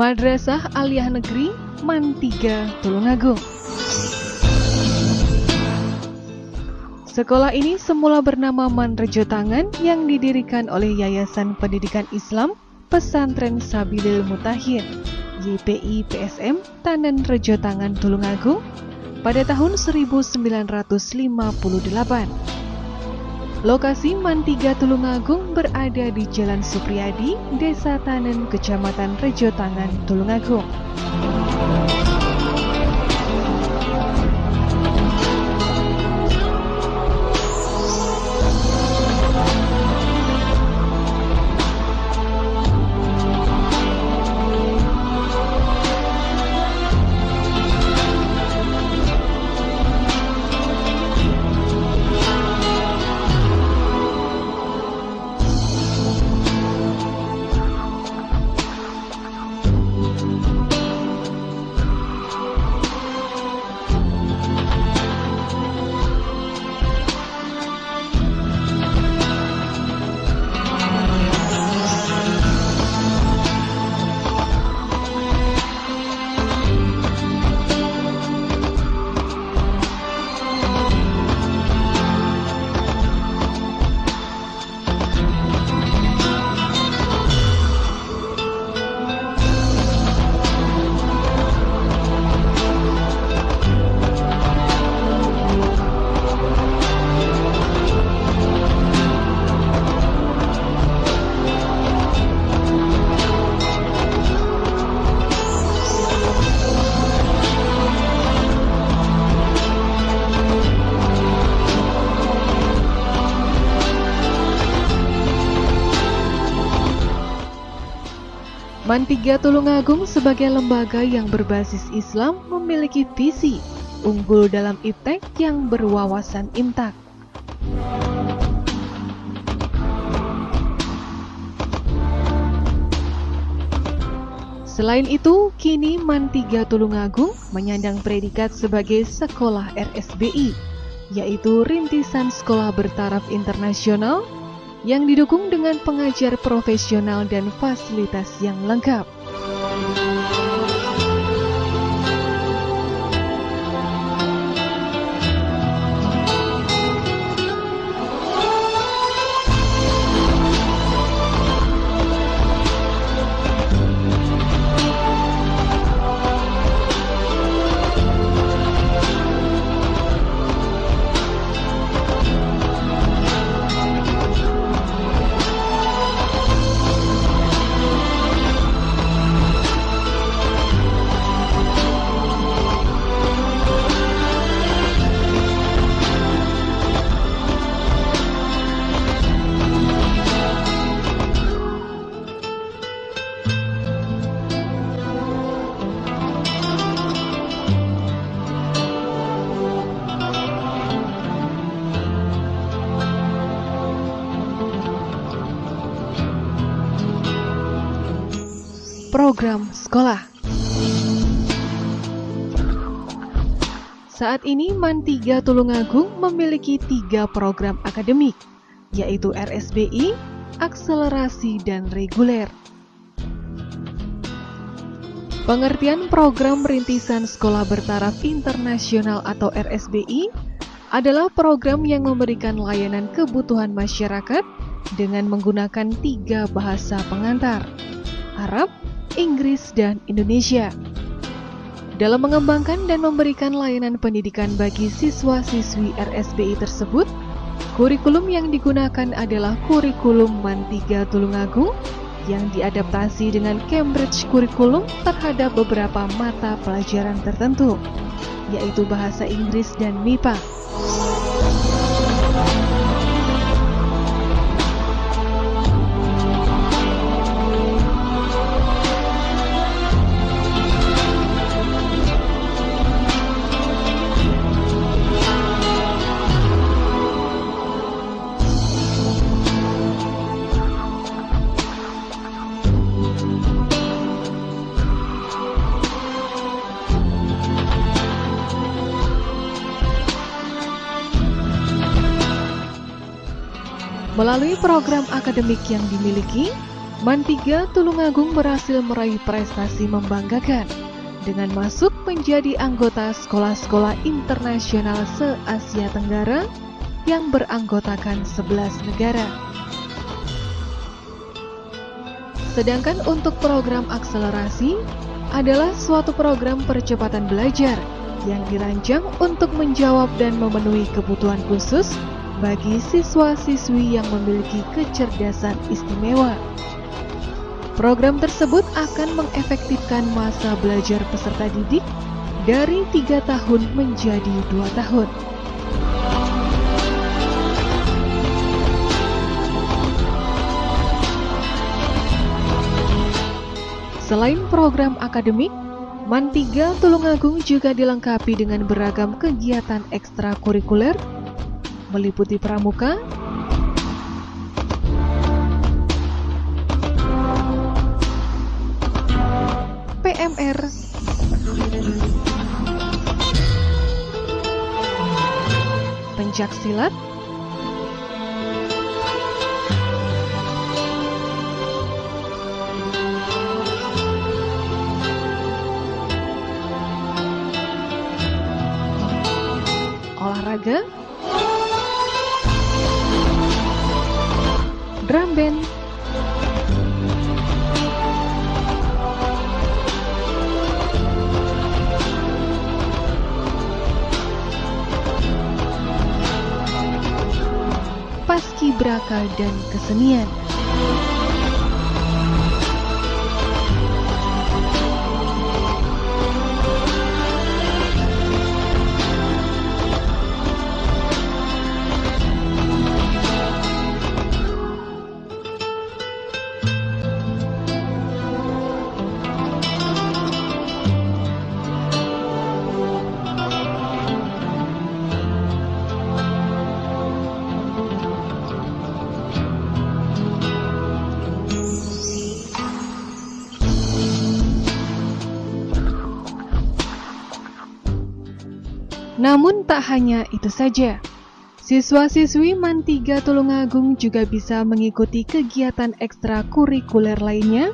Madrasah Aliyah Negeri MAN 3 Tulungagung. Sekolah ini semula bernama MAN Rejotangan yang didirikan oleh Yayasan Pendidikan Islam Pesantren Sabilil Mutahin YPI PSM Tanen Rejotangan Tulungagung pada tahun 1958. Lokasi MAN 3 Tulungagung berada di Jalan Supriyadi, Desa Tanen, Kecamatan Rejotangan, Tulungagung. MAN 3 Tulungagung sebagai lembaga yang berbasis Islam memiliki visi unggul dalam iptek yang berwawasan imtak. Selain itu, kini MAN 3 Tulungagung menyandang predikat sebagai sekolah RSBI, yaitu Rintisan Sekolah Bertaraf Internasional, yang didukung dengan pengajar profesional dan fasilitas yang lengkap. Program sekolah. Saat ini MAN 3 Tulungagung memiliki 3 program akademik, yaitu RSBI, akselerasi, dan reguler. Pengertian program Rintisan Sekolah Bertaraf Internasional atau RSBI adalah program yang memberikan layanan kebutuhan masyarakat dengan menggunakan 3 bahasa pengantar, Arab, Inggris, dan Indonesia. Dalam mengembangkan dan memberikan layanan pendidikan bagi siswa-siswi RSBI tersebut, kurikulum yang digunakan adalah kurikulum MAN 3 Tulungagung yang diadaptasi dengan Cambridge Kurikulum terhadap beberapa mata pelajaran tertentu, yaitu bahasa Inggris dan MIPA. Melalui program akademik yang dimiliki, MAN3 Tulungagung berhasil meraih prestasi membanggakan dengan masuk menjadi anggota sekolah-sekolah internasional se-Asia Tenggara yang beranggotakan 11 negara. Sedangkan untuk program akselerasi adalah suatu program percepatan belajar yang dirancang untuk menjawab dan memenuhi kebutuhan khusus bagi siswa-siswi yang memiliki kecerdasan istimewa. Program tersebut akan mengefektifkan masa belajar peserta didik dari 3 tahun menjadi 2 tahun. Selain program akademik, MAN3 Tulungagung juga dilengkapi dengan beragam kegiatan ekstrakurikuler, meliputi pramuka, PMR, pencaksilat, olahraga, drum band, paskibraka dan kesenian. Namun tak hanya itu saja, siswa-siswi MAN3 Tulungagung juga bisa mengikuti kegiatan ekstrakurikuler lainnya,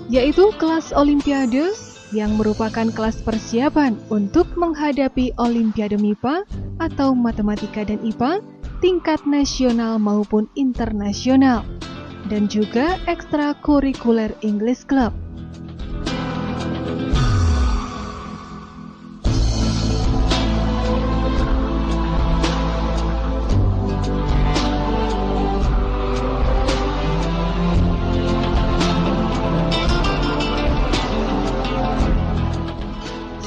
yaitu kelas Olimpiade yang merupakan kelas persiapan untuk menghadapi Olimpiade MIPA atau Matematika dan IPA tingkat nasional maupun internasional, dan juga ekstrakurikuler English Club.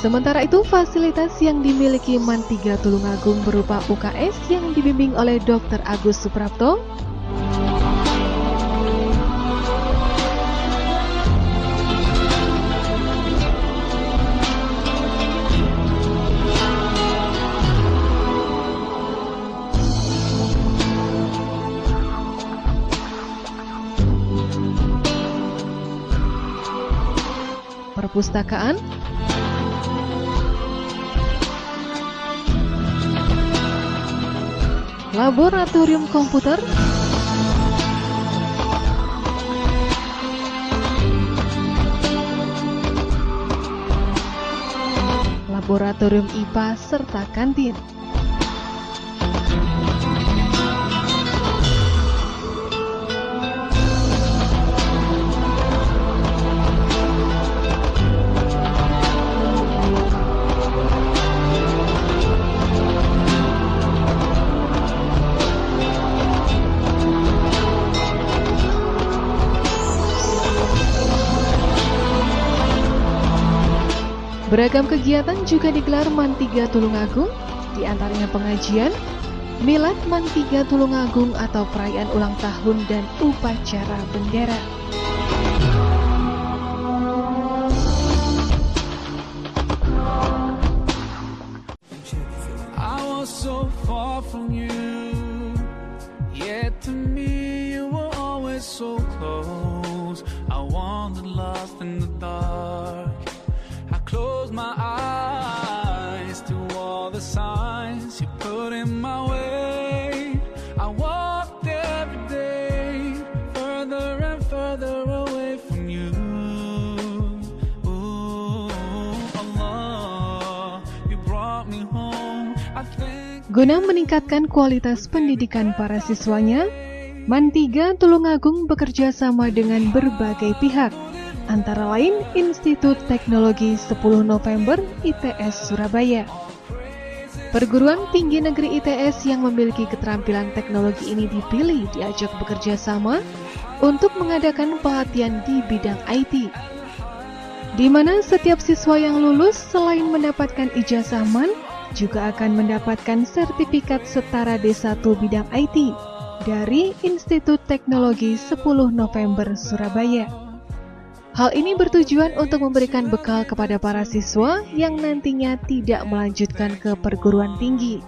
Sementara itu, fasilitas yang dimiliki MAN3 Tulungagung berupa UKS yang dibimbing oleh Dr. Agus Suprapto, perpustakaan, laboratorium komputer, laboratorium IPA, serta kantin. Beragam kegiatan juga digelar MAN3 Tulungagung, di antaranya pengajian, milad MAN3 Tulungagung atau perayaan ulang tahun dan upacara bendera. I was so far from you, yet to me you were always so close. I wandered lost in the dark. Close my eyes to all the signs you put in my way. I walked every day further and further away. Guna meningkatkan kualitas pendidikan para siswanya, MAN 3 Tulungagung bekerja sama dengan berbagai pihak, antara lain Institut Teknologi 10 November ITS Surabaya. Perguruan tinggi negeri ITS yang memiliki keterampilan teknologi ini dipilih diajak bekerja sama untuk mengadakan pelatihan di bidang IT, di mana setiap siswa yang lulus selain mendapatkan ijazah MAN, juga akan mendapatkan sertifikat setara D1 bidang IT dari Institut Teknologi 10 November Surabaya. Hal ini bertujuan untuk memberikan bekal kepada para siswa yang nantinya tidak melanjutkan ke perguruan tinggi.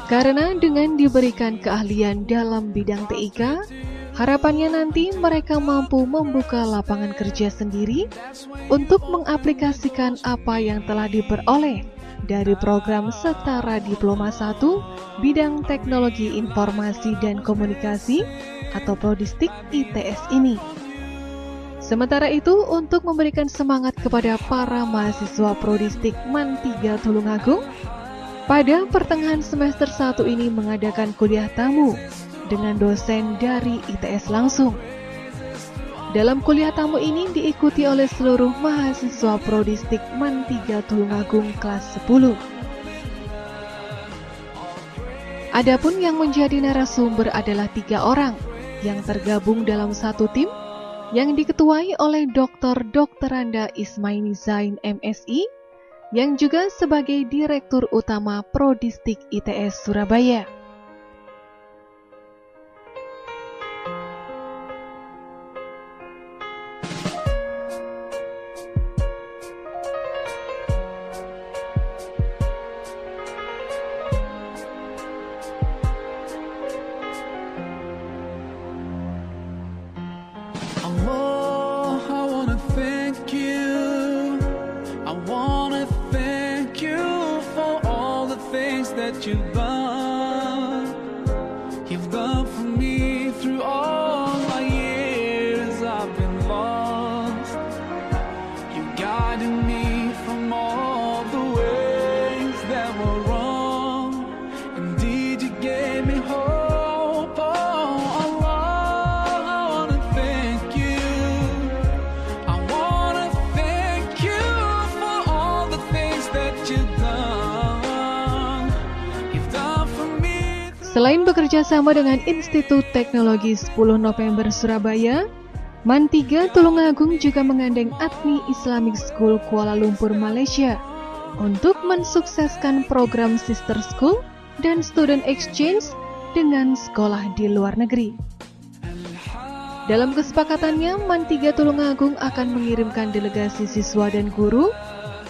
Karena dengan diberikan keahlian dalam bidang TIK, harapannya nanti mereka mampu membuka lapangan kerja sendiri untuk mengaplikasikan apa yang telah diperoleh dari program setara Diploma 1 bidang Teknologi Informasi dan Komunikasi atau Prodistik ITS ini. Sementara itu, untuk memberikan semangat kepada para mahasiswa Prodistik MAN 3 Tulungagung, pada pertengahan semester 1 ini mengadakan kuliah tamu dengan dosen dari ITS langsung. Dalam kuliah tamu ini diikuti oleh seluruh mahasiswa Prodistik MAN 3 Tulungagung kelas 10. Adapun yang menjadi narasumber adalah 3 orang yang tergabung dalam satu tim yang diketuai oleh Dr. Anda Ismaini Zain MSI yang juga sebagai Direktur Utama Prodistik ITS Surabaya. Allah, I wanna thank you. I wanna thank you for all the things that you've done. You've done for me through all my years I've been lost. You guided me from all the ways that were wrong. Indeed, you gave me hope. Selain bekerja sama dengan Institut Teknologi 10 November Surabaya, MAN 3 Tulungagung juga menggandeng ATMI Islamic School Kuala Lumpur, Malaysia untuk mensukseskan program Sister School dan Student Exchange dengan sekolah di luar negeri. Dalam kesepakatannya, MAN 3 Tulungagung akan mengirimkan delegasi siswa dan guru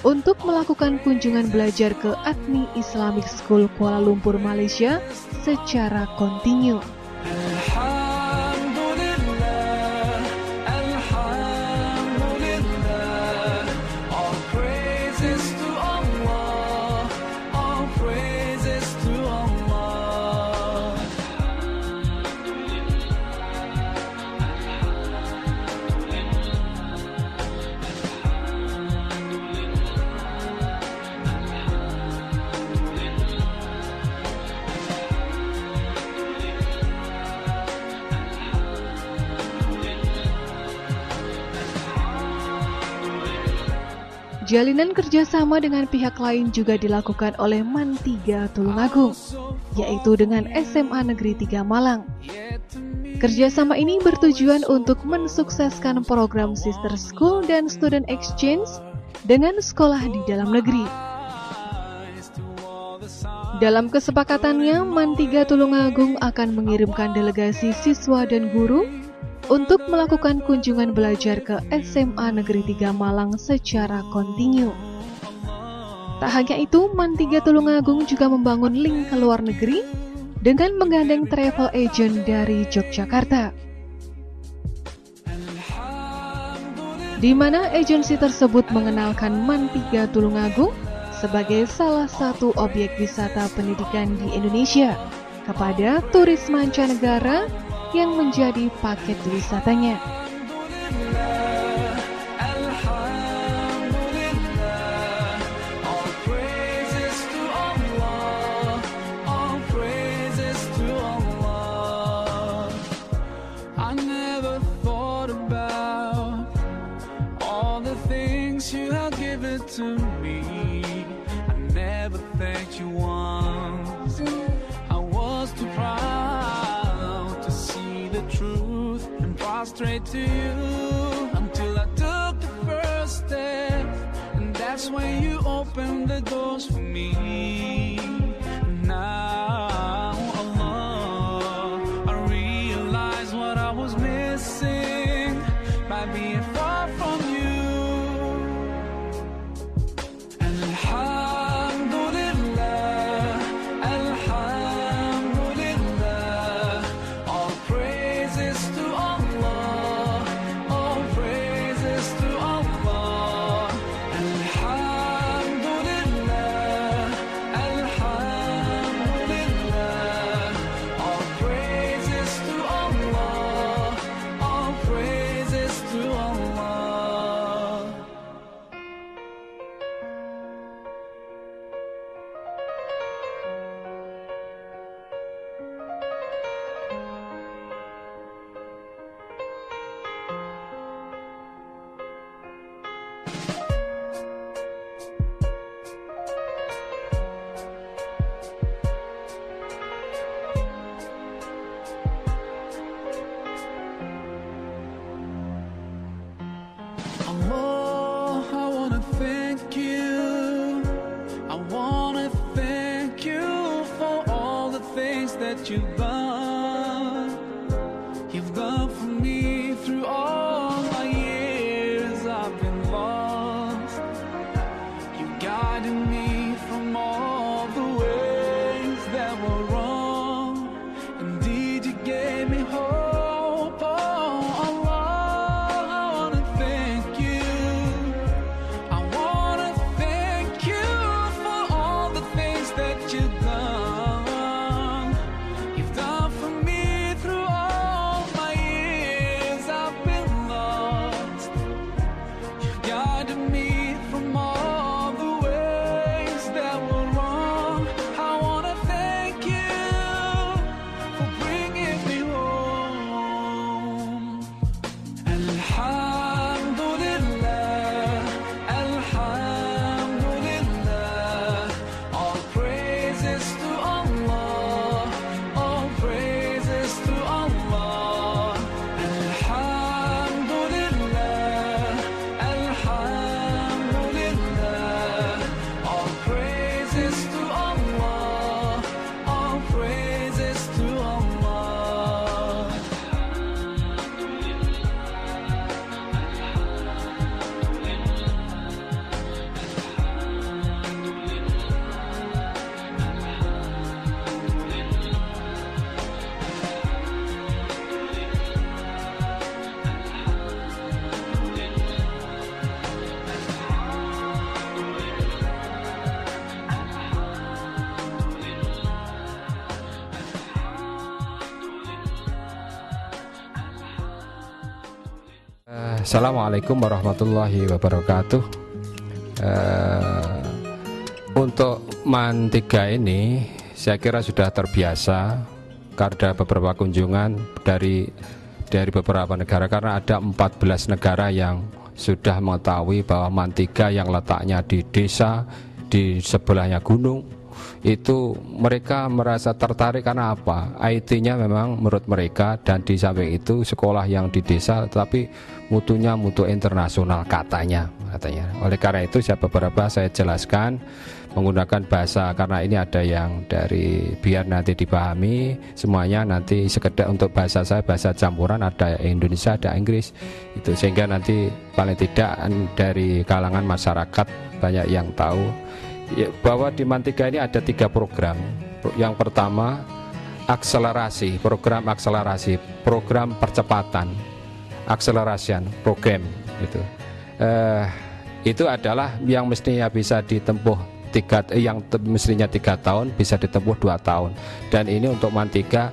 untuk melakukan kunjungan belajar ke ATMI Islamic School Kuala Lumpur, Malaysia secara kontinu. Jalinan kerjasama dengan pihak lain juga dilakukan oleh MAN 3 Tulungagung, yaitu dengan SMA Negeri 3 Malang. Kerjasama ini bertujuan untuk mensukseskan program Sister School dan Student Exchange dengan sekolah di dalam negeri. Dalam kesepakatannya, MAN 3 Tulungagung akan mengirimkan delegasi siswa dan guru untuk melakukan kunjungan belajar ke SMA Negeri 3 Malang secara kontinu. Tak hanya itu, MAN 3 Tulungagung juga membangun link ke luar negeri dengan menggandeng travel agent dari Yogyakarta, di mana agensi tersebut mengenalkan MAN 3 Tulungagung sebagai salah satu objek wisata pendidikan di Indonesia kepada turis mancanegara yang menjadi paket wisatanya. to me. I never thanked you once. I was too proud to see the truth and prostrate to you until I took the first step, and that's when you opened the doors for me. Now, Allah, I realize what I was missing by being far from you. And Alhamdulillah, Alhamdulillah, all praises to Allah, all praises to Allah. Alhamdulillah, Alhamdulillah, all praises to Allah, all praises to Allah. Allah, I wanna thank you. I wanna thank you for all the things that you've done. You've done for me through all my years I've been lost. You guided me from all the ways that were wrong. Indeed, you gave me hope. Oh, Allah, I wanna thank you. I wanna thank you for all the things that you've done. You've done for me through all my years I've been lost. You've guided me from all the ways that were wrong. I wanna thank you for bringing me home. Alhamdulillah, Alhamdulillah, all praises to Allah, all praises to Allah. Alhamdulillah, Alhamdulillah, all praises to Allah, all praises to Allah. Assalamualaikum warahmatullahi wabarakatuh. Untuk Mantiga ini saya kira sudah terbiasa karena beberapa kunjungan dari beberapa negara, karena ada 14 negara yang sudah mengetahui bahwa Mantiga yang letaknya di desa di sebelahnya gunung itu mereka merasa tertarik karena apa? IT-nya memang menurut mereka, dan di samping itu sekolah yang di desa tetapi mutunya mutu internasional katanya. Oleh karena itu beberapa saya jelaskan menggunakan bahasa, karena ini ada yang dari biar nanti dipahami semuanya, nanti sekedar untuk bahasa saya bahasa campuran, ada Indonesia ada Inggris itu, sehingga nanti paling tidak dari kalangan masyarakat banyak yang tahu ya, bahwa di Mantiga ini ada 3 program. Yang pertama akselerasi, program akselerasi, program percepatan, acceleration program itu adalah yang mestinya bisa ditempuh yang mestinya 3 tahun bisa ditempuh 2 tahun. Dan ini untuk Mantiga,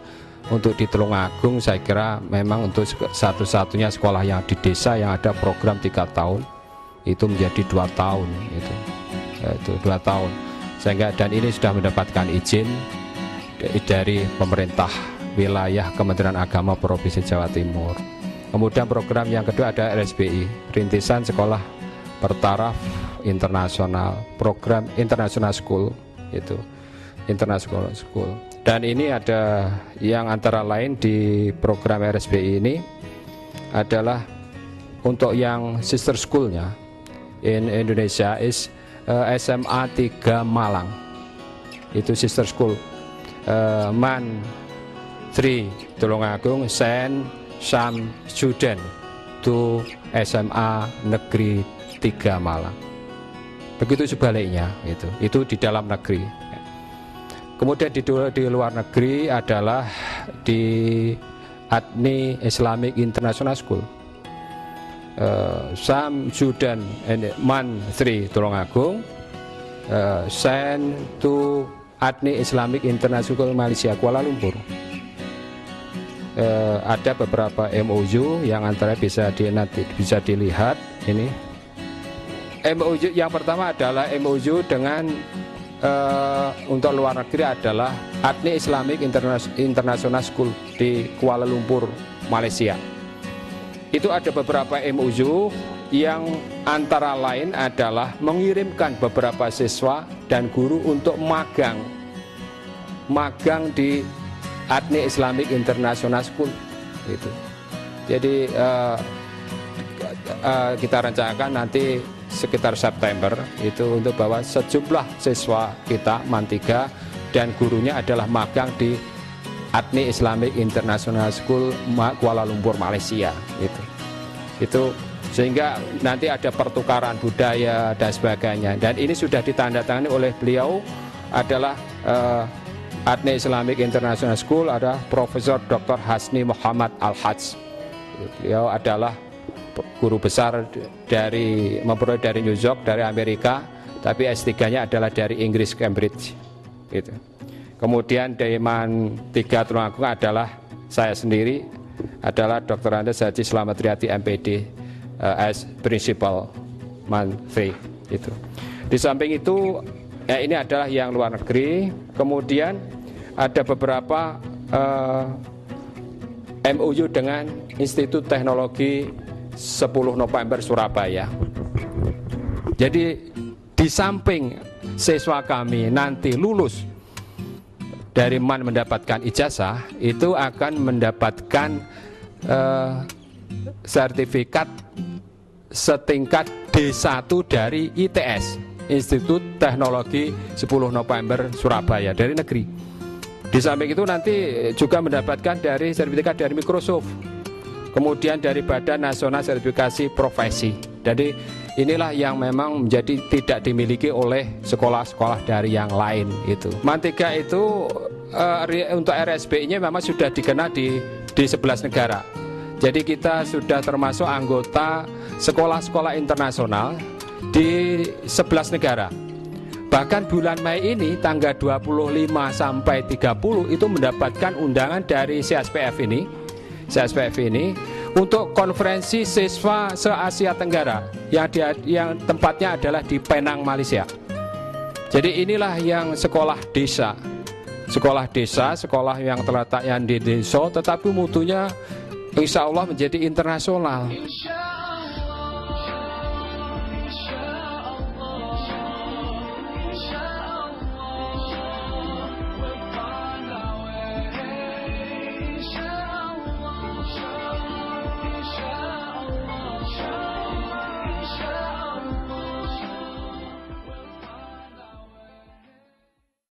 untuk di Tulungagung saya kira memang untuk satu-satunya sekolah yang di desa yang ada program 3 tahun itu menjadi 2 tahun itu 2 tahun, sehingga dan ini sudah mendapatkan izin dari pemerintah wilayah Kementerian Agama Provinsi Jawa Timur. Kemudian program yang kedua ada RSBI, Rintisan Sekolah Bertaraf internasional, program international school itu, international school. Dan ini ada yang antara lain di program RSBI ini adalah untuk yang sister schoolnya in Indonesia is SMA 3 Malang, itu sister school. Man 3 Tulungagung Saint Samsudin to SMA Negeri 3 Malang. Begitu sebaliknya, itu di dalam negeri. Kemudian di luar negeri adalah di Adni Islamic International School, Samsudin Man 3 Tulungagung, Saint to Adni Islamic International School Malaysia Kuala Lumpur. Ada beberapa MOU yang antara bisa dilihat ini. MOU yang pertama adalah MOU dengan untuk luar negeri adalah Adni Islamic International School di Kuala Lumpur, Malaysia. Itu ada beberapa MOU yang antara lain adalah mengirimkan beberapa siswa dan guru untuk magang di Adni Islamic International School gitu. Jadi kita rencanakan nanti sekitar September itu untuk bawa sejumlah siswa kita MAN 3 dan gurunya adalah magang di Adni Islamic International School Kuala Lumpur, Malaysia gitu. Itu sehingga nanti ada pertukaran budaya dan sebagainya, dan ini sudah ditandatangani oleh beliau adalah Adni Islamic International School ada Profesor Dr. Hasni Muhammad Al-Hajj. Beliau adalah guru besar memperoleh dari New York, dari Amerika, tapi S3-nya adalah dari Inggris, Cambridge gitu. Kemudian dari MAN 3 Tulungagung adalah saya sendiri, adalah Dr. Andes Haji Slamet Riyadi MPD as Principal MAN 3 itu. Di samping itu ini adalah yang luar negeri. Kemudian ada beberapa MOU dengan Institut Teknologi 10 November Surabaya. Jadi di samping siswa kami nanti lulus dari MAN mendapatkan ijazah, itu akan mendapatkan sertifikat setingkat D1 dari ITS, Institut Teknologi 10 November Surabaya, dari negeri. Di samping itu nanti juga mendapatkan dari sertifikat dari Microsoft, kemudian dari Badan Nasional Sertifikasi Profesi. Jadi inilah yang memang menjadi tidak dimiliki oleh sekolah-sekolah dari yang lain itu. MAN 3 itu untuk RSBI-nya memang sudah dikenal di 11 negara. Jadi kita sudah termasuk anggota sekolah-sekolah internasional di 11 negara. Bahkan bulan Mei ini tanggal 25 sampai 30 itu mendapatkan undangan dari CSPF ini untuk konferensi siswa se-Asia Tenggara yang tempatnya adalah di Penang, Malaysia. Jadi inilah yang sekolah desa, sekolah yang terletak yang di desa, tetapi mutunya insya Allah menjadi internasional.